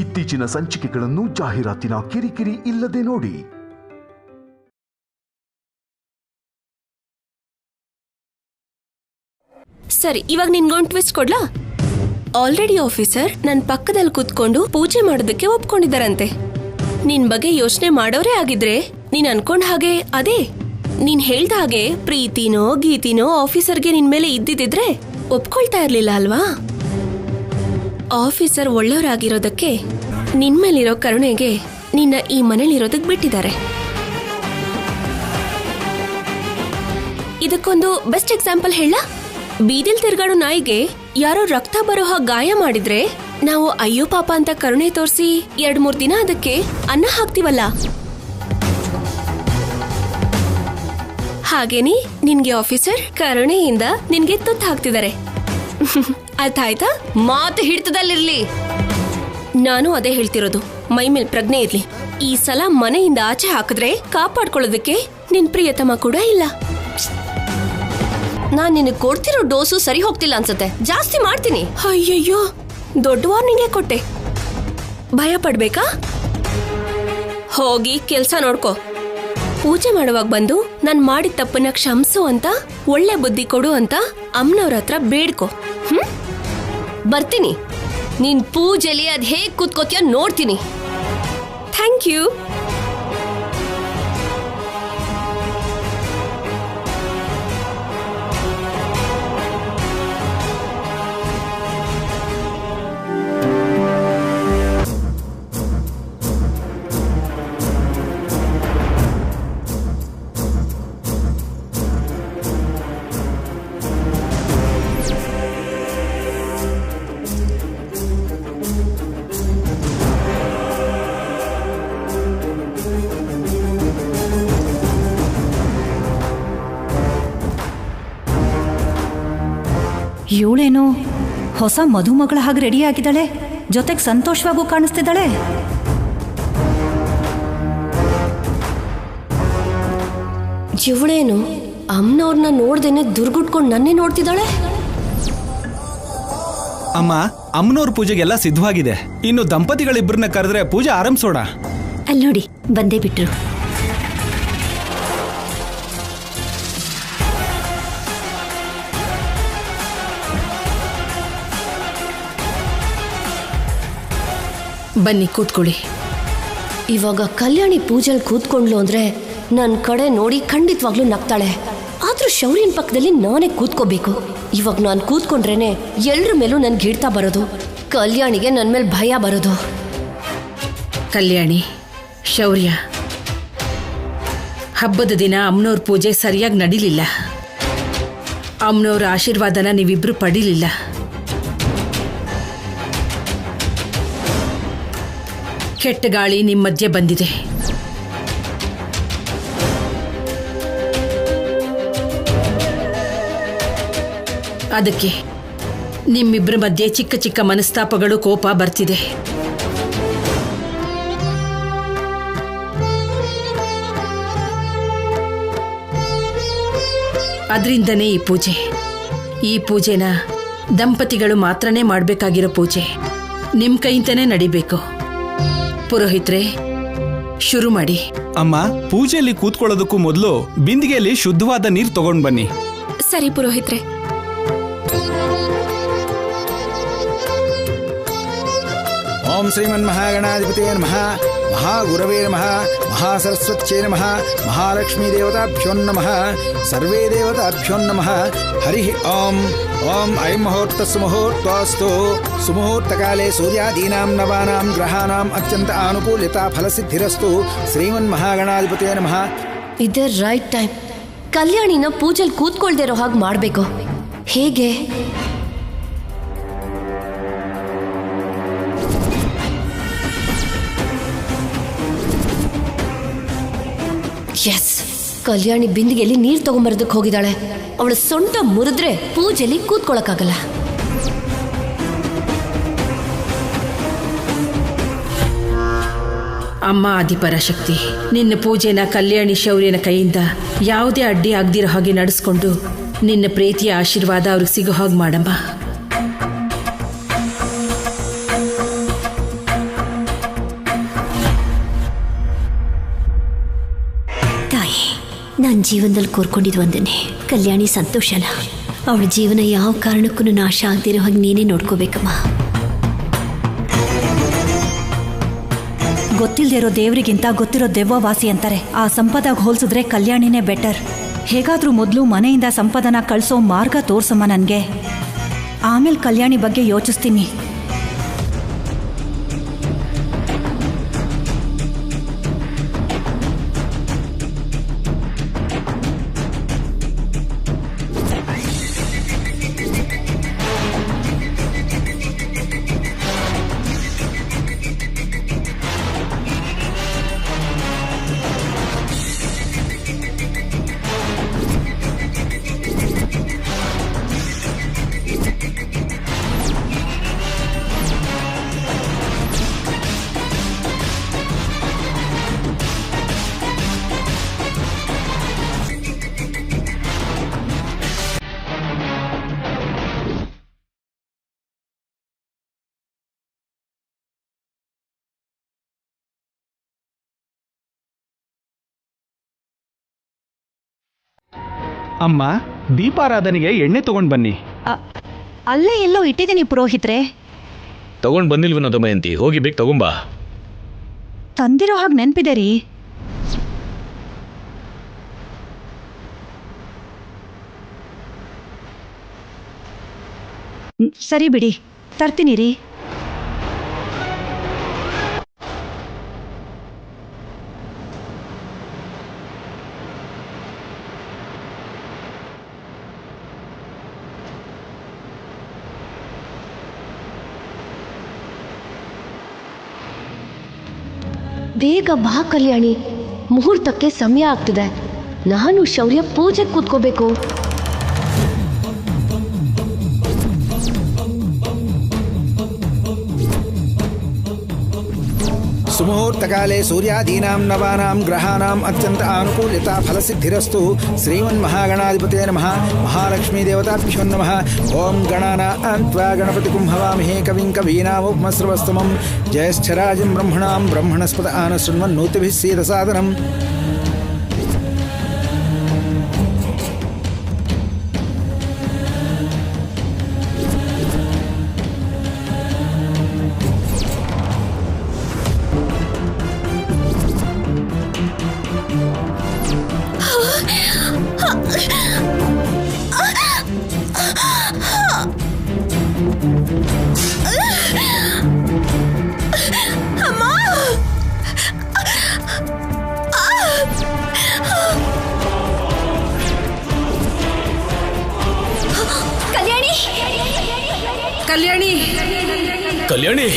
ಇತ್ತೀಚಿನ ಸಂಚಿಕೆಗಳನ್ನು ಜಾಹೀರಾತಿನ ಕಿರಿಕಿರಿ ಇಲ್ಲದೆ ನೋಡಿ. ಸರಿ, ಇವಾಗ ನಿನ್ಗೊಂದು ಟ್ವಿಸ್ಟ್ ಕೊಡ್ಲಾ? ಆಲ್ರೆಡಿ ಆಫೀಸರ್ ನನ್ನ ಪಕ್ಕದಲ್ಲಿ ಕೂತ್ಕೊಂಡು ಪೂಜೆ ಮಾಡೋದಕ್ಕೆ ಒಪ್ಕೊಂಡಿದ್ದಾರಂತೆ. ನಿನ್ ಬಗ್ಗೆ ಯೋಚನೆ ಮಾಡೋರೇ ಆಗಿದ್ರೆ ನೀನ್ ಅನ್ಕೊಂಡ್ ಹಾಗೆ ಅದೇ ನೀನ್ ಹೇಳ್ದ ಹಾಗೆ ಪ್ರೀತಿನೋ ಗೀತಿನೋ ಆಫೀಸರ್ಗೆ ನಿನ್ ಮೇಲೆ ಇದ್ದಿದ್ರೆ ಒಪ್ಕೊಳ್ತಾ ಇರ್ಲಿಲ್ಲ ಅಲ್ವಾ? ಆಫೀಸರ್ ಒಳ್ಳೆಯವರಾಗಿರೋದಕ್ಕೆ ನಿನ್ ಮೇಲಿರೋ ಕರುಣೆಗೆ ನಿನ್ನ ಈ ಮನೇಲಿರೋದಕ್ ಬಿಟ್ಟಿದ್ದಾರೆ. ಇದಕ್ಕೊಂದು ಬೆಸ್ಟ್ ಎಕ್ಸಾಂಪಲ್ ಹೇಳ. ಬೀದಿಲ್ ತಿರ್ಗಾಡೋ ನಾಯಿಗೆ ಯಾರೋ ರಕ್ತ ಬರೋ ಹಾಗೆ ಗಾಯ ಮಾಡಿದ್ರೆ ನಾವು ಅಯ್ಯೋ ಪಾಪ ಅಂತ ಕರುಣೆ ತೋರಿಸಿ 2-3 ದಿನ ಅದಕ್ಕೆ ಅನ್ನ ಹಾಕ್ತಿವಲ್ಲ, ಹಾಗೇನಿ ನಿನ್ಗೆ ಆಫೀಸರ್ ಕರುಣೆಯಿಂದ ನಿನ್ಗೆ ತುತ್ತು ಹಾಕ್ತಿದ್ದಾರೆ. ಅರ್ಥ ಆಯ್ತಾ? ಮಾತು ಹಿಡಿತದಲ್ಲಿರ್ಲಿ. ನಾನು ಅದೇ ಹೇಳ್ತಿರೋದು, ಮೈ ಮೇಲ್ ಪ್ರಜ್ಞೆ ಇರ್ಲಿ. ಈ ಸಲ ಮನೆಯಿಂದ ಆಚೆ ಹಾಕಿದ್ರೆ ಕಾಪಾಡ್ಕೊಳ್ಳೋದಕ್ಕೆ ನಿನ್ ಪ್ರಿಯತಮ ಕೂಡ ಇಲ್ಲ. ನಾನ್ ನಿನಗೆ ಕೊಡ್ತಿರೋ ಡೋಸು ಸರಿ ಹೋಗ್ತಿಲ್ಲ ಅನ್ಸುತ್ತೆ, ಜಾಸ್ತಿ ಮಾಡ್ತೀನಿ. ಅಯ್ಯಯ್ಯೋ, ದೊಡ್ಡ ವಾರ್ನಿಂಗೇ ಕೊಟ್ಟೆ. ಭಯ ಪಡ್ಬೇಕಾ? ಹೋಗಿ ಕೆಲ್ಸ ನೋಡ್ಕೋ. ಪೂಜೆ ಮಾಡುವಾಗ ಬಂದು ನಾನ್ ಮಾಡಿದ ತಪ್ಪನ್ನ ಕ್ಷಮಿಸು ಅಂತ, ಒಳ್ಳೆ ಬುದ್ಧಿ ಕೊಡು ಅಂತ ಅಮ್ಮನವ್ರ ಹತ್ರ ಬೇಡ್ಕೋ. ಬರ್ತೀನಿ. ನೀನ್ ಪೂಜೆಲಿ ಅದ್ ಹೇಗ್ ಕೂತ್ಕೋತೀಯ ನೋಡ್ತೀನಿ. Thank you. ಇವಳೇನು ಹೊಸ ಮಧುಮಗಳ ಹಾಗೆ ರೆಡಿ ಆಗಿದ್ದಾಳೆ, ಜೊತೆಗೆ ಸಂತೋಷವಾಗೂ ಕಾಣಿಸ್ತಿದ್ದಾಳೆ. ಇವಳೇನು ಅಮ್ಮನವ್ರನ್ನ ನೋಡ್ದೇನೆ ದುರ್ಗುಟ್ಕೊಂಡು ನನ್ನೇ ನೋಡ್ತಿದ್ದಾಳೆ. ಅಮ್ಮ, ಅಮ್ಮನವ್ರ ಪೂಜೆಗೆಲ್ಲ ಸಿದ್ಧವಾಗಿದೆ. ಇನ್ನು ದಂಪತಿಗಳಿಬ್ಬರನ್ನ ಕರೆದ್ರೆ ಪೂಜೆ ಆರಂಭಿಸೋಣ. ಅಲ್ಲಿ ನೋಡಿ, ಬಂದೇ ಬಿಟ್ರು. ಬನ್ನಿ ಕೂತ್ಕೊಳ್ಳಿ. ಇವಾಗ ಕಲ್ಯಾಣಿ ಪೂಜೆಲ್ ಕೂತ್ಕೊಂಡ್ಲು ಅಂದ್ರೆ ನನ್ನ ಕಡೆ ನೋಡಿ ಖಂಡಿತವಾಗ್ಲೂ ನಗ್ತಾಳೆ. ಆದ್ರೂ ಶೌರ್ಯನ ಪಕ್ಕದಲ್ಲಿ ನಾನೇ ಕೂತ್ಕೋಬೇಕು. ಇವಾಗ ನಾನು ಕೂತ್ಕೊಂಡ್ರೇನೆ ಎಲ್ರ ಮೇಲೂ ನನ್ಗೆ ಹಿಡ್ತಾ ಬರೋದು. ಕಲ್ಯಾಣಿಗೆ ನನ್ನ ಮೇಲೆ ಭಯ ಬರೋದು. ಕಲ್ಯಾಣಿ, ಶೌರ್ಯ, ಹಬ್ಬದ ದಿನ ಅಮ್ಮನವ್ರ ಪೂಜೆ ಸರಿಯಾಗಿ ನಡೀಲಿಲ್ಲ. ಅಮ್ಮನವ್ರ ಆಶೀರ್ವಾದನ ನೀವಿಬ್ರು ಪಡೀಲಿಲ್ಲ. ಕೆಟ್ಟ ಗಾಳಿ ನಿಮ್ಮ ಮಧ್ಯೆ ಬಂದಿದೆ. ಅದಕ್ಕೆ ನಿಮ್ಮಿಬ್ಬರ ಮಧ್ಯೆ ಚಿಕ್ಕ ಚಿಕ್ಕ ಮನಸ್ತಾಪಗಳು, ಕೋಪ ಬರ್ತಿದೆ. ಅದರಿಂದನೇ ಈ ಪೂಜೆನ ದಂಪತಿಗಳು ಮಾತ್ರನೇ ಮಾಡಬೇಕಾಗಿರೋ ಪೂಜೆ. ನಿಮ್ಮ ಕೈಯಿಂದನೇ ನಡಿಬೇಕು. ಪುರೋಹಿತ್ರೆ, ಶುರು ಮಾಡಿ. ಅಮ್ಮ, ಪೂಜೆಯಲ್ಲಿ ಕೂತ್ಕೊಳ್ಳೋದಕ್ಕೂ ಮೊದಲು ಬಿಂದಿಗೆಯಲ್ಲಿ ಶುದ್ಧವಾದ ನೀರು ತಗೊಂಡ್ ಬನ್ನಿ. ಸರಿ ಪುರೋಹಿತ್ರೆ. ಓಂ ಶ್ರೀಮನ್ಮಹಾಗಣಾಧಿಪತೇ ನಮಃ, ಮಹಾಗುರವೇ ನಮಃ, ಮಹಾಸರಸ್ವತ್ಯೈ ನಮಃ, ಮಹಾಲಕ್ಷ್ಮೀ ದೇವತಾಭ್ಯೋ ನಮಃ, ಸರ್ವೇ ದೇವತಾಭ್ಯೋ ನಮಃ. ಹರಿ ಓಂ. ಓಂ ಐಂ ಮುಹೂರ್ತಸ್ಸು ಮುಹೂರ್ತೋऽस्तु. ಸುಮುಹೂರ್ತಕಾಲೇ ಸೂರ್ಯಾದೀನಾಂ ನವಾನಾಂ ಗ್ರಹಾನಾಂ ಅತ್ಯಂತ ಆನುಕೂಲ್ಯತಾ ಫಲಸಿದ್ಧಿರಸ್ತು. ಶ್ರೀಮನ್ಮಹಾಗಣಾಧಿಪತೇ ನಮಃ. ಇದೇ ರೈಟ್ ಟೈಮ್. ಕಲ್ಯಾಣಿನ ಪೂಜೆಲ್ ಕೂತ್ಕೊಳ್ದೇ ಇರೋ ಹಾಗೆ ಮಾಡಬೇಕು. ಹೇಗೆ? ಎಸ್, ಕಲ್ಯಾಣಿ ಬಿಂದಿಗೆಯಲ್ಲಿ ನೀರು ತಗೊಂಬರೋದಕ್ಕೆ ಹೋಗಿದ್ದಾಳೆ. ಅವಳ ಸೊಂಟ ಮುರಿದ್ರೆ ಪೂಜೆಲಿ ಕೂತ್ಕೊಳಕ್ಕಾಗಲ್ಲ. ಅಮ್ಮ ಆದಿಪರಾಶಕ್ತಿ, ನಿನ್ನ ಪೂಜೆನ ಕಲ್ಯಾಣಿ ಶೌರ್ಯನ ಕೈಯಿಂದ ಯಾವುದೇ ಅಡ್ಡಿ ಆಗದಿರೋ ಹಾಗೆ ನಡೆಸ್ಕೊಂಡು ನಿನ್ನ ಪ್ರೀತಿಯ ಆಶೀರ್ವಾದ ಅವ್ರಿಗೆ ಸಿಗೋ ಹಾಗೆ ಮಾಡಮ್ಮ. ನನ್ನ ಜೀವನದಲ್ಲಿ ಕೋರ್ಕೊಂಡಿದ್ದು ಒಂದನ್ನೇ, ಕಲ್ಯಾಣಿ ಸಂತೋಷನ. ಅವಳ ಜೀವನ ಯಾವ ಕಾರಣಕ್ಕೂ ನಾಶ ಆಗದಿರೋ ಹಾಗೆ ನೀನೇ ನೋಡ್ಕೋಬೇಕಮ್ಮ. ಗೊತ್ತಿಲ್ಲದೆ ಇರೋ ದೇವರಿಗಿಂತ ಗೊತ್ತಿರೋ ದೆವ್ವ ವಾಸಿ ಅಂತಾರೆ. ಆ ಸಂಪದಾಗ ಹೋಲಿಸಿದ್ರೆ ಕಲ್ಯಾಣಿನೇ ಬೆಟರ್. ಹೇಗಾದ್ರೂ ಮೊದಲು ಮನೆಯಿಂದ ಸಂಪದನ ಕಳಿಸೋ ಮಾರ್ಗ ತೋರ್ಸಮ್ಮ ನನಗೆ. ಆಮೇಲೆ ಕಲ್ಯಾಣಿ ಬಗ್ಗೆ ಯೋಚಿಸ್ತೀನಿ. ಅಮ್ಮ, ದೀಪಾರಾಧನೆಗೆ ಎಣ್ಣೆ ತಗೊಂಡು ಬನ್ನಿ. ಅಲ್ಲೇ ಎಲ್ಲೋ ಇಟ್ಟಿದ್ದೀನಿ ಪುರೋಹಿತ್ರೆ. ತಗೊಂಡ್ ಬಂದಿಲ್ವನ ದಮಯಂತಿ, ಹೋಗಿ ಬೇಗ ತಗೊಂಬಾ. ತಂದಿರೋ ಹಾಗೆ ನೆನಪಿದೆ ರೀ. ಸರಿ ಬಿಡಿ, ತರ್ತೀನಿ ರೀ. ಬೇಗ ಬಾ ಕಲ್ಯಾಣಿ, ಮುಹೂರ್ತಕ್ಕೆ ಸಮಯ ಆಗ್ತಿದೆ. ನಾನು ಶೌರ್ಯ ಪೂಜೆಗೆ ಕೂತ್ಕೋಬೇಕು. ಸುಮುಹೂರ್ತಕಾಲೇ ಸೂರ್ಯಾದೀನಾಂ ನವಾನಾಂ ಗ್ರಹಾನಾಂ ಅತ್ಯಂತ ಆನುಕೂಲ್ಯತಾ ಫಲಸಿದ್ಧಿರಸ್ತು. ಶ್ರೀಮನ್ಮಹಾಗಣಾಧಿಪತೇ ನಮಃ. ಮಹಾಲಕ್ಷ್ಮೀ ದೇವತಾಭ್ಯೋ ನಮಃ. ಓಂ ಗಣಾನಾಂ ತ್ವಾ ಗಣಪತಿಗುಂ ಹವಾಮಹೇ ಕವಿಂ ಕವೀನಾಮುಪಮಸ್ರವಸ್ತಮಂ. ಜ್ಯೇಷ್ಠರಾಜಂ ಬ್ರಹ್ಮಣಾಂ ಬ್ರಹ್ಮಣಸ್ಪತ ಆನಶೃಣ್ವನ್ನೋತಿಭಿಃ ಸೀದಸಾದನಂ. ಕಲ್ಯಾಣಿ ಕಲ್ಯಾಣಿ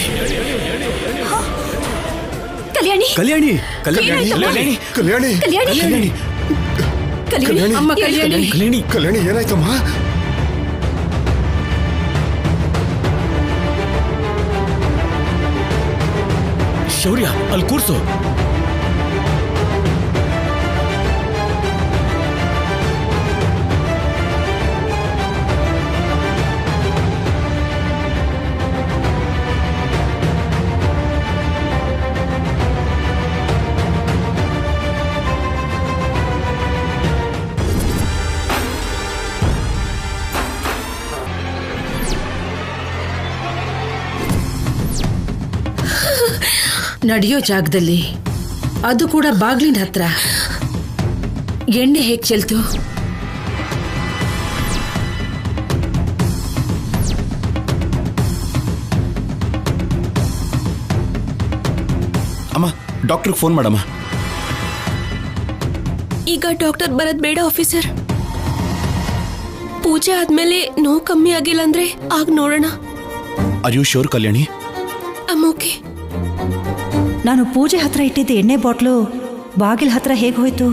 ಕಲ್ಯಾಣಿ ಕಲ್ಯಾಣಿ ಕಲ್ಯಾಣಿ ಕಲ್ಯಾಣಿ ಕಲ್ಯಾಣಿ ಕಲ್ಯಾಣಿ ಕಲ್ಯಾಣಿ ಅಮ್ಮ ಕಲ್ಯಾಣಿ ಕಲ್ಯಾಣಿ ಕಲ್ಯಾಣಿ ಏನಾಯ್ತಮ್ಮ? ಶೌರ್ಯ, ಅಲ್ಲಿ ಕೂರ್ಸು. ನಡೆಯೋ ಜಾಗದಲ್ಲಿ, ಅದು ಕೂಡ ಬಾಗ್ಲಿನ ಹತ್ರ ಎಣ್ಣೆ ಹೇಗೆ ಚೆಲ್ತು? ಅಮ್ಮ, ಡಾಕ್ಟ್ರಿಗೆ ಫೋನ್ ಮಾಡಮ್ಮ. ಈಗ ಡಾಕ್ಟರ್ ಬರೋದ್ ಬೇಡ ಆಫೀಸರ್. ಪೂಜೆ ಆದ್ಮೇಲೆ ನೋವು ಕಮ್ಮಿ ಆಗಿಲ್ಲ ಅಂದ್ರೆ ಆಗ ನೋಡೋಣ. Are you sure Kalyani? Okay. ನಾನು ಪೂಜೆ ಹತ್ರ ಇಟ್ಟಿದ್ದ ಎಣ್ಣೆ ಬಾಟ್ಲು ಬಾಗಿಲ ಹತ್ರ ಹೇಗೆ ಹೋಯ್ತು?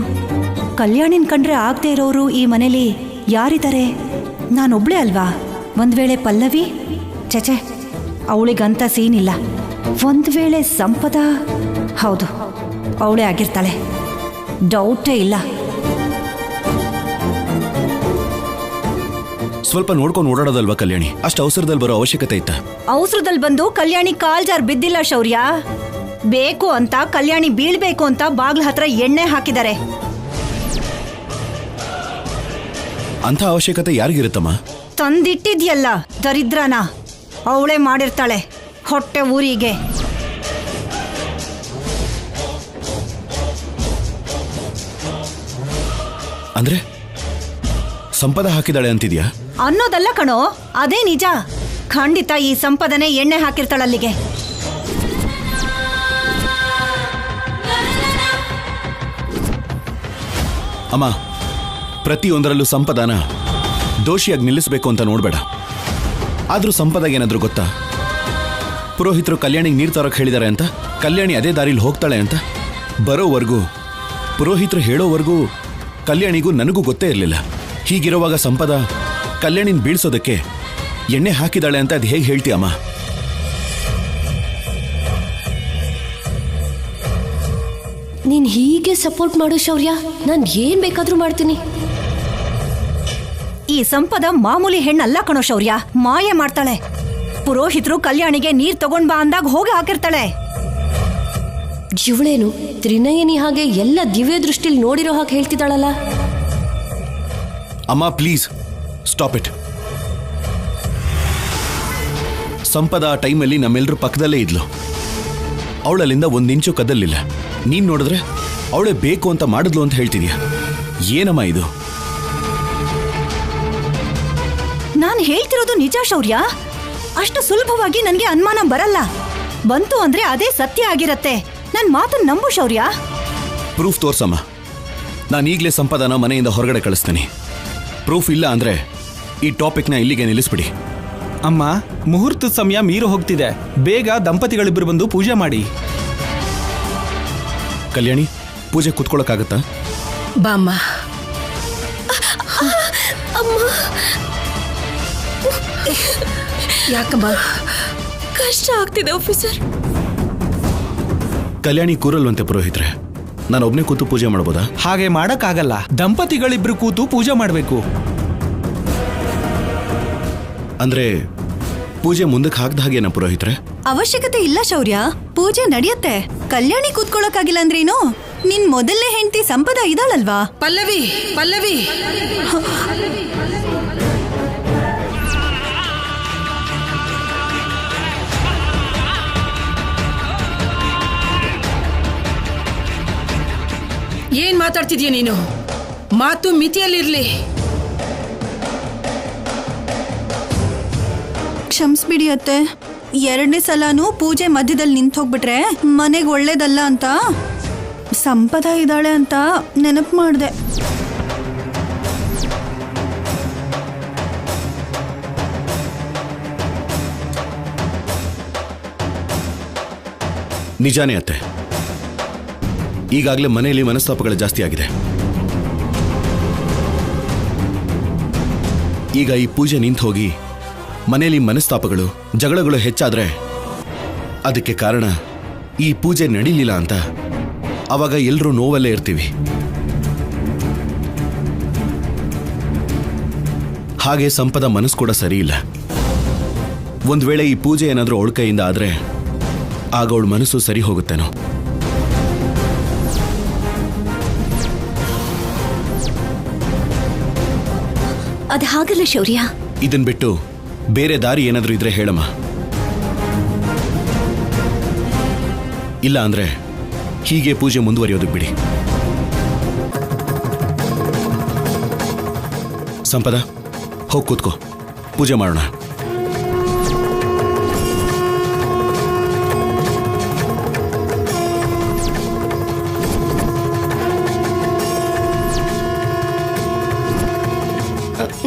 ಕಲ್ಯಾಣಿನ ಕಂಡ್ರೆ ಆಗದೆ ಇರೋರು ಈ ಮನೇಲಿ ಯಾರಿದ್ದಾರೆ? ನಾನೊಬ್ಳೇ ಅಲ್ವಾ? ಒಂದು ವೇಳೆ ಪಲ್ಲವಿ? ಚಚೆ, ಅವಳಿಗಂತ ಸೀನಿಲ್ಲ. ಒಂದು ವೇಳೆ ಸಂಪದ? ಹೌದು, ಅವಳೇ ಆಗಿರ್ತಾಳೆ, ಡೌಟೇ ಇಲ್ಲ. ಸ್ವಲ್ಪ ನೋಡ್ಕೊಂಡು ಓಡಾಡೋದಲ್ವಾ ಕಲ್ಯಾಣಿ? ಅಷ್ಟು ಅವಸರದಲ್ಲಿ ಬರೋ ಅವಶ್ಯಕತೆ ಇತ್ತ? ಅವಸರದಲ್ಲಿ ಬಂದು ಕಲ್ಯಾಣಿ ಕಾಲ್ಜಾರ್ ಬಿದ್ದಿಲ್ಲ ಶೌರ್ಯ. ಬೇಕು ಅಂತ ಕಲ್ಯಾಣಿ ಬೀಳ್ಬೇಕು ಅಂತ ಬಾಗ್ಲ ಹತ್ರ ಎಣ್ಣೆ ಹಾಕಿದ್ದಾರೆ. ಅಂಥ ಅವಶ್ಯಕತೆ ಯಾರಿಗಿರುತ್ತಮ್ಮ? ತಂದಿಟ್ಟಿದ್ಯಲ್ಲ ದರಿದ್ರನ, ಅವಳೇ ಮಾಡಿರ್ತಾಳೆ ಹೊಟ್ಟೆ ಊರಿಗೆ. ಅಂದ್ರೆ ಸಂಪದ ಹಾಕಿದಾಳೆ ಅಂತಿದ್ಯಾ? ಅನ್ನೋದಲ್ಲ ಕಣೋ, ಅದೇ ನಿಜ. ಖಂಡಿತ ಈ ಸಂಪದನೆ ಎಣ್ಣೆ ಹಾಕಿರ್ತಾಳಲ್ಲಿಗೆ. ಅಮ್ಮ, ಪ್ರತಿಯೊಂದರಲ್ಲೂ ಸಂಪದನ ದೋಷಿಯಾಗಿ ನಿಲ್ಲಿಸಬೇಕು ಅಂತ ನೋಡ್ಬೇಡ. ಆದ್ರೂ ಸಂಪದಾಗೇನಾದ್ರೂ ಗೊತ್ತಾ? ಪುರೋಹಿತರು ಕಲ್ಯಾಣಿಗೆ ನೀರು ತರೋಕೆ ಹೇಳಿದ್ದಾರೆ ಅಂತ, ಕಲ್ಯಾಣಿ ಅದೇ ದಾರಿಲಿ ಹೋಗ್ತಾಳೆ ಅಂತ ಬರೋವರೆಗೂ, ಪುರೋಹಿತರು ಹೇಳೋವರೆಗೂ ಕಲ್ಯಾಣಿಗೂ ನನಗೂ ಗೊತ್ತೇ ಇರಲಿಲ್ಲ. ಹೀಗಿರುವಾಗ ಸಂಪದ ಕಲ್ಯಾಣಿನ ಬೀಳ್ಸೋದಕ್ಕೆ ಎಣ್ಣೆ ಹಾಕಿದಾಳೆ ಅಂತ ಅದು ಹೇಗೆ ಹೇಳ್ತೀಯಮ್ಮ? ನೀನ್ ಹೀಗೆ ಸಪೋರ್ಟ್ ಮಾಡು ಶೌರ್ಯ, ನಾನು ಏನ್ ಬೇಕಾದ್ರೂ ಮಾಡ್ತೀನಿ. ಈ ಸಂಪದ ಮಾಮೂಲಿ ಹೆಣ್ಣಲ್ಲ ಕಣೋ ಶೌರ್ಯ, ಮಾಯೆ ಮಾಡ್ತಾಳೆ. ಪುರೋಹಿತರು ಕಲ್ಯಾಣಿಗೆ ನೀರ್ ತಗೊಂಡ್ ಬಾ ಅಂದಾಗ ಹೋಗಿ ಹಾಕಿರ್ತಾಳೆ. ಇವಳೇನು ತ್ರಿನಯನಿ ಹಾಗೆ ಎಲ್ಲ ದಿವ್ಯ ದೃಷ್ಟಿಲಿ ನೋಡಿರೋ ಹಾಗೆ ಹೇಳ್ತಿದ್ದಾಳಲ್ಲ. ಅಮ್ಮ ಪ್ಲೀಸ್ ಸ್ಟಾಪ್ ಇಟ್. ಸಂಪದ ಆ ಟೈಮಲ್ಲಿ ನಮ್ಮೆಲ್ಲರೂ ಪಕ್ಕದಲ್ಲೇ ಇದ್ಲು. ಅವಳಲ್ಲಿಂದ ಒಂದಿಂಚು ಕದಲಿಲ್ಲ. ನೀನ್ ನೋಡಿದ್ರೆ ಅವಳೇ ಬೇಕು ಅಂತ ಮಾಡಿದ್ಲು ಅಂತ ಹೇಳ್ತಿದ್ಯಾ? ಏನಮ್ಮ ಇದು? ನಾನು ಹೇಳ್ತಿರೋದು ನಿಜ ಶೌರ್ಯ. ಅಷ್ಟು ಸುಲಭವಾಗಿ ನನಗೆ ಅನುಮಾನ ಬರಲ್ಲ. ಬಂತು ಅಂದ್ರೆ ಅದೇ ಸತ್ಯ ಆಗಿರತ್ತೆ. ನನ್ನ ಮಾತನ್ನು ನಂಬು ಶೌರ್ಯ. ಪ್ರೂಫ್ ತೋರ್ಸಮ್ಮ. ನಾನು ಈಗಲೇ ಸಂಪದನ ಮನೆಯಿಂದ ಹೊರಗಡೆ ಕಳಿಸ್ತೀನಿ. ಪ್ರೂಫ್ ಇಲ್ಲ ಅಂದ್ರೆ ಈ ಟಾಪಿಕ್ನ ಇಲ್ಲಿಗೆ ನಿಲ್ಲಿಸ್ಬಿಡಿ. ಅಮ್ಮ, ಮುಹೂರ್ತದ ಸಮಯ ಮೀರು ಹೋಗ್ತಿದೆ. ಬೇಗ ದಂಪತಿಗಳಿಬ್ಬರು ಬಂದು ಪೂಜೆ ಮಾಡಿ. ಕಲ್ಯಾಣಿ, ಪೂಜೆ ಕೂತ್ಕೊಳ್ಳೋಕ್ಕಾಗತ್ತಾ? ಬಾಮ್ಮ. ಯಾಕಮ್ಮ? ಕಷ್ಟ ಆಗ್ತಿದೆ ಆಫೀಸರ್. ಕಲ್ಯಾಣಿ ಕೂರಲ್ವಂತೆ ಪುರೋಹಿತ್ರೆ. ನಾನು ಒಬ್ನೇ ಕೂತು ಪೂಜೆ ಮಾಡ್ಬೋದಾ? ಹಾಗೆ ಮಾಡಕ್ಕಾಗಲ್ಲ. ದಂಪತಿಗಳಿಬ್ರು ಕೂತು ಪೂಜೆ ಮಾಡಬೇಕು. ಅಂದ್ರೆ ಪೂಜೆ ಮುಂದಕ್ಕೆ ಹಾಕ್ದ ಹಾಗೇನಾ ಪುರೋಹಿತ್ರೆ? ಅವಶ್ಯಕತೆ ಇಲ್ಲ ಶೌರ್ಯ, ಪೂಜೆ ನಡೆಯುತ್ತೆ. ಕಲ್ಯಾಣಿ ಕೂತ್ಕೊಳ್ಳೋಕ್ಕಾಗಿಲ್ಲ ಅಂದ್ರೇನು? ನಿನ್ ಮೊದಲನೇ ಹೆಂಡತಿ ಸಂಪದ ಇದಾಳಲ್ವಾ? ಪಲ್ಲವಿ, ಪಲ್ಲವಿ. ಏನ್ ಮಾತಾಡ್ತಿದ್ಯಾ ನೀನು? ಮಾತು ಮಿತಿಯಲ್ಲಿರ್ಲಿ. ಕ್ಷಮಿಸ್ಬಿಡಿ ಅತ್ತೆ. ಎರಡನೇ ಸಲನೂ ಪೂಜೆ ಮಧ್ಯದಲ್ಲಿ ನಿಂತು ಹೋಗ್ಬಿಟ್ರೆ ಮನೆಗೆ ಒಳ್ಳೇದಲ್ಲ ಅಂತ ಸಂಪದ ಇದ್ದಾಳೆ ಅಂತ ನೆನಪು ಮಾಡಿದೆ. ನಿಜಾನೇ ಅತ್ತೆ. ಈಗಾಗಲೇ ಮನೆಯಲ್ಲಿ ಮನಸ್ತಾಪಗಳು ಜಾಸ್ತಿ ಆಗಿದೆ. ಈಗ ಈ ಪೂಜೆ ನಿಂತು ಹೋಗಿ ಮನೆಯಲ್ಲಿ ಮನಸ್ತಾಪಗಳು, ಜಗಳಗಳು ಹೆಚ್ಚಾದ್ರೆ ಅದಕ್ಕೆ ಕಾರಣ ಈ ಪೂಜೆ ನಡೀಲಿಲ್ಲ ಅಂತ ಅವಾಗ ಎಲ್ಲರೂ ನೋವಲ್ಲೇ ಇರ್ತೀವಿ. ಹಾಗೆ ಸಂಪದ ಮನಸ್ಸು ಕೂಡ ಸರಿ ಇಲ್ಲ. ಒಂದ್ ವೇಳೆ ಈ ಪೂಜೆ ಏನಾದರೂ ಅವಳ ಕೈಯಿಂದ ಆದ್ರೆ ಆಗ ಅವಳ ಮನಸ್ಸು ಸರಿ ಹೋಗುತ್ತೇನೋ. ಅದು ಹಾಗಲ್ಲ ಶೌರ್ಯ. ಇದನ್ ಬಿಟ್ಟು ಬೇರೆ ದಾರಿ ಏನಾದ್ರೂ ಇದ್ರೆ ಹೇಳಮ್ಮ. ಇಲ್ಲ ಅಂದ್ರೆ ಹೀಗೆ ಪೂಜೆ ಮುಂದುವರಿಯೋದಕ್ಕೆ ಬಿಡಿ. ಸಂಪದ, ಹೋಗಿ ಕೂತ್ಕೋ, ಪೂಜೆ ಮಾಡೋಣ.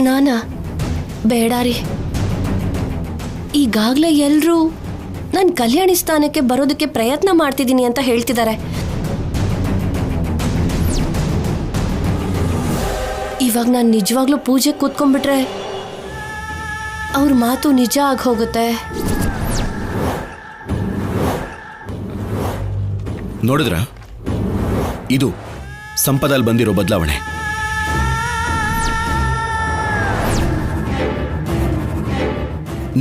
ನಾನಾ ಬೇಡಾರಿ. ಈಗಾಗಲೇ ಎಲ್ಲರೂ ನಾನು ಕಲ್ಯಾಣಿ ಸ್ಥಾನಕ್ಕೆ ಬರೋದಕ್ಕೆ ಪ್ರಯತ್ನ ಮಾಡ್ತಿದ್ದೀನಿ ಅಂತ ಹೇಳ್ತಿದ್ದಾರೆ. ಇವಾಗ ನಾನು ನಿಜವಾಗ್ಲೂ ಪೂಜೆ ಕೂತ್ಕೊಂಡ್ಬಿಟ್ರೆ ಅವ್ರ ಮಾತು ನಿಜ ಆಗಿ ಹೋಗುತ್ತೆ. ನೋಡಿದ್ರ, ಇದು ಸಂಪದಲ್ಲಿ ಬಂದಿರೋ ಬದಲಾವಣೆ.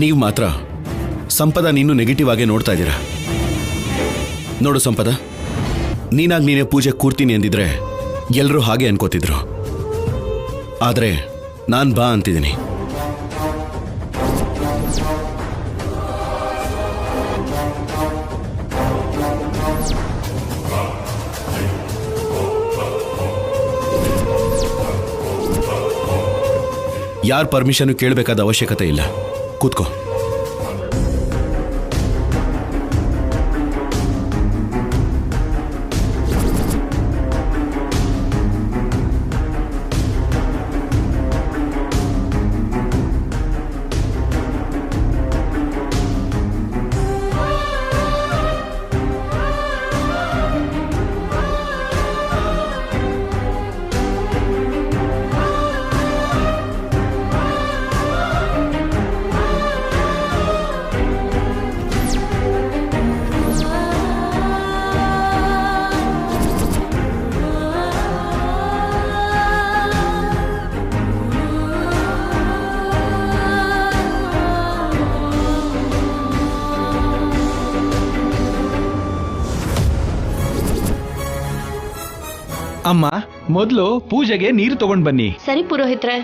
ನೀವು ಮಾತ್ರ ಸಂಪದ ನೀನು ನೆಗೆಟಿವ್ ಆಗೇ ನೋಡ್ತಾ ಇದ್ದೀರಾ. ನೋಡು ಸಂಪದ, ನೀನಾಗಿ ನೀನೇ ಪೂಜೆ ಕೂರ್ತೀನಿ ಎಂದಿದ್ರೆ ಎಲ್ಲರೂ ಹಾಗೆ ಅನ್ಕೋತಿದ್ರು. ಆದರೆ ನಾನು ಬಾ ಅಂತಿದ್ದೀನಿ. ಯಾರ ಪರ್ಮಿಷನ್ ಕೇಳಬೇಕಾದ ಅವಶ್ಯಕತೆ ಇಲ್ಲ. ಕೂತ್ಕೋ. ಅಮ್ಮ, ಮೊದಲು ಪೂಜೆಗೆ ನೀರು ತಗೊಂಡ್ ಬನ್ನಿ. ಸರಿ ಪುರೋಹಿತ್ರೆ.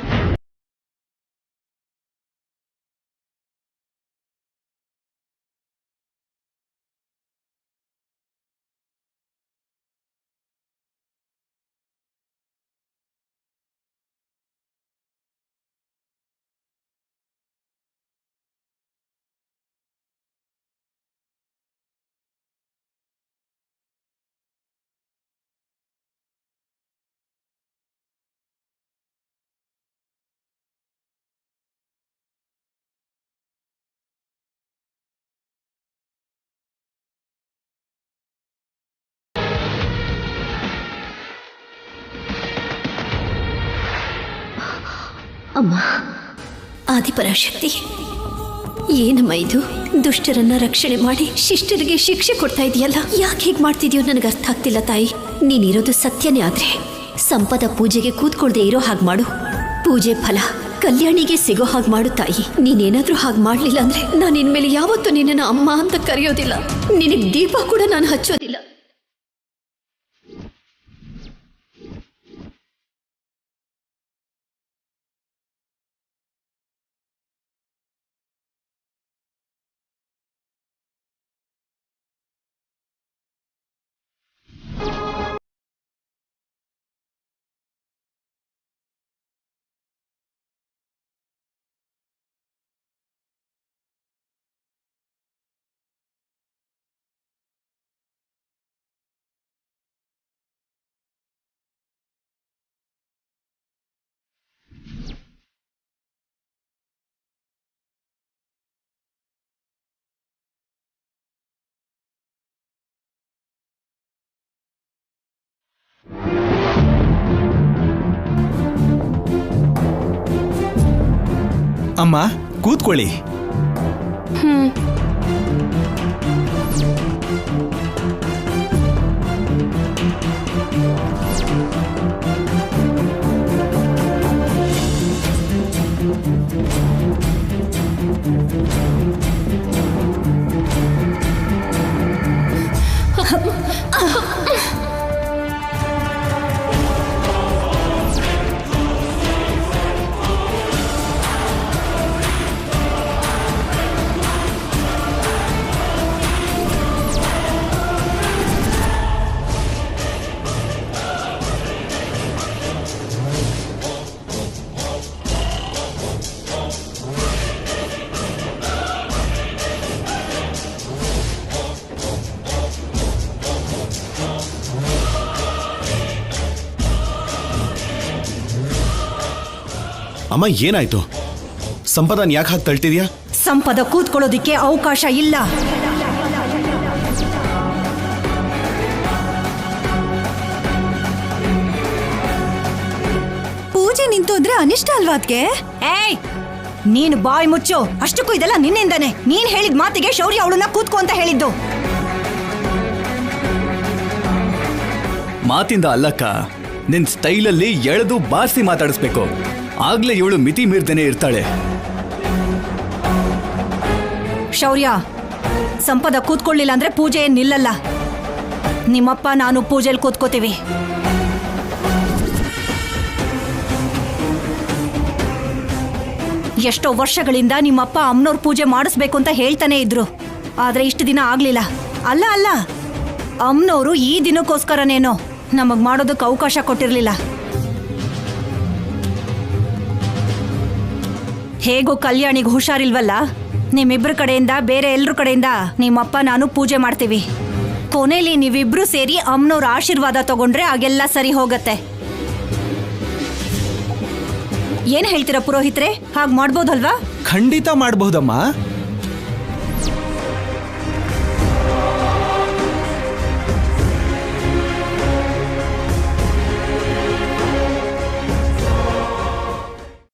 ಅಮ್ಮ, ಆದಿಪರಾಶಕ್ತಿ, ಏನಮ್ಮ ಇದು? ದುಷ್ಟರನ್ನ ರಕ್ಷಣೆ ಮಾಡಿ ಶಿಷ್ಟರಿಗೆ ಶಿಕ್ಷೆ ಕೊಡ್ತಾ ಇದೆಯಲ್ಲ, ಯಾಕೆ ಹೀಗೆ ಮಾಡ್ತಿದ್ಯೋ ನನಗೆ ಅರ್ಥ ಆಗ್ತಿಲ್ಲ ತಾಯಿ. ನೀನಿರೋದು ಸತ್ಯನೇ ಆದ್ರೆ ಸಂಪದ ಪೂಜೆಗೆ ಕೂತ್ಕೊಳ್ದೆ ಇರೋ ಹಾಗೆ ಮಾಡು. ಪೂಜೆ ಫಲ ಕಲ್ಯಾಣಿಗೆ ಸಿಗೋ ಹಾಗೆ ಮಾಡು ತಾಯಿ. ನೀನೇನಾದ್ರೂ ಹಾಗೆ ಮಾಡ್ಲಿಲ್ಲ ಅಂದ್ರೆ ನಾನು ಇನ್ಮೇಲೆ ಯಾವತ್ತೂ ನಿನ್ನನ್ನು ಅಮ್ಮ ಅಂತ ಕರೆಯೋದಿಲ್ಲ. ನಿನಗೆ ದೀಪ ಕೂಡ ನಾನು ಹಚ್ಚೋದಿಲ್ಲ. ಅಮ್ಮ, ಕೂತ್ಕೊಳ್ಳಿ. ಅಮ್ಮ, ಏನಾಯ್ತು? ಸಂಪದನ್ ಯಾಕೆ ಹಾಕಿ ತಳ್ತಿದ್ಯಾ? ಸಂಪದ ಕೂತ್ಕೊಳ್ಳೋದಿಕ್ಕೆ ಅವಕಾಶ ಇಲ್ಲ. ಪೂಜೆ ನಿಂತೋದ್ರೆ ಅನಿಷ್ಟ ಅಲ್ವಾ ಅದ್ಕೆ? ಏಯ್, ನೀನು ಬಾಯ್ ಮುಚ್ಚು. ಅಷ್ಟಕ್ಕೂ ಇದೆಲ್ಲ ನಿನ್ನಿಂದಾನೆ. ನೀನ್ ಹೇಳಿದ ಮಾತಿಗೆ ಶೌರ್ಯ ಅವಳನ್ನ ಕೂತ್ಕೋ ಅಂತ ಹೇಳಿದ್ದು. ಮಾತಿಂದ ಅಲ್ಲಕ್ಕ, ನಿನ್ ಸ್ಟೈಲಲ್ಲಿ ಎಳೆದು ಬಾರಿಸಿ ಮಾತಾಡಿಸ್ಬೇಕು. ಆಗ್ಲೇ ಇವಳು ಮಿತಿ ಮೀರ್ದೇನೆ ಇರ್ತಾಳೆ. ಶೌರ್ಯ, ಸಂಪದ ಕೂತ್ಕೊಳ್ಳಿಲ್ಲ ಅಂದ್ರೆ ಪೂಜೆ ಏನ್ ನಿಲ್ಲಲ್ಲ. ನಿಮ್ಮಪ್ಪ ನಾನು ಪೂಜೆಯಲ್ಲಿ ಕೂತ್ಕೋತೀವಿ. ಎಷ್ಟೋ ವರ್ಷಗಳಿಂದ ನಿಮ್ಮಪ್ಪ ಅಮ್ಮನವ್ರ ಪೂಜೆ ಮಾಡಿಸ್ಬೇಕು ಅಂತ ಹೇಳ್ತಾನೆ ಇದ್ರು, ಆದ್ರೆ ಇಷ್ಟು ದಿನ ಆಗ್ಲಿಲ್ಲ. ಅಲ್ಲ ಅಮ್ಮನವರು ಈ ದಿನಕ್ಕೋಸ್ಕರನೇನೋ ನಮಗ್ ಮಾಡೋದಕ್ಕೆ ಅವಕಾಶ ಕೊಟ್ಟಿರ್ಲಿಲ್ಲ. ಹೇಗೋ ಕಲ್ಯಾಣಿಗೆ ಹುಷಾರಿಲ್ವಲ್ಲ, ನಿಮ್ಮಿಬ್ರ ಕಡೆಯಿಂದ ಬೇರೆ ಎಲ್ರ ಕಡೆಯಿಂದ ನಿಮ್ಮಪ್ಪ ನಾನು ಪೂಜೆ ಮಾಡ್ತೀವಿ. ಕೊನೆಯಲ್ಲಿ ನೀವಿಬ್ರು ಸೇರಿ ಅಮ್ಮನವ್ರ ಆಶೀರ್ವಾದ ತಗೊಂಡ್ರೆ ಆಗೆಲ್ಲ ಸರಿ ಹೋಗತ್ತೆ. ಏನ್ ಹೇಳ್ತೀರಾ ಪುರೋಹಿತ್ರೆ? ಹಾಗೆ ಮಾಡ್ಬೋದಲ್ವಾ? ಖಂಡಿತ ಮಾಡಬಹುದಮ್ಮ.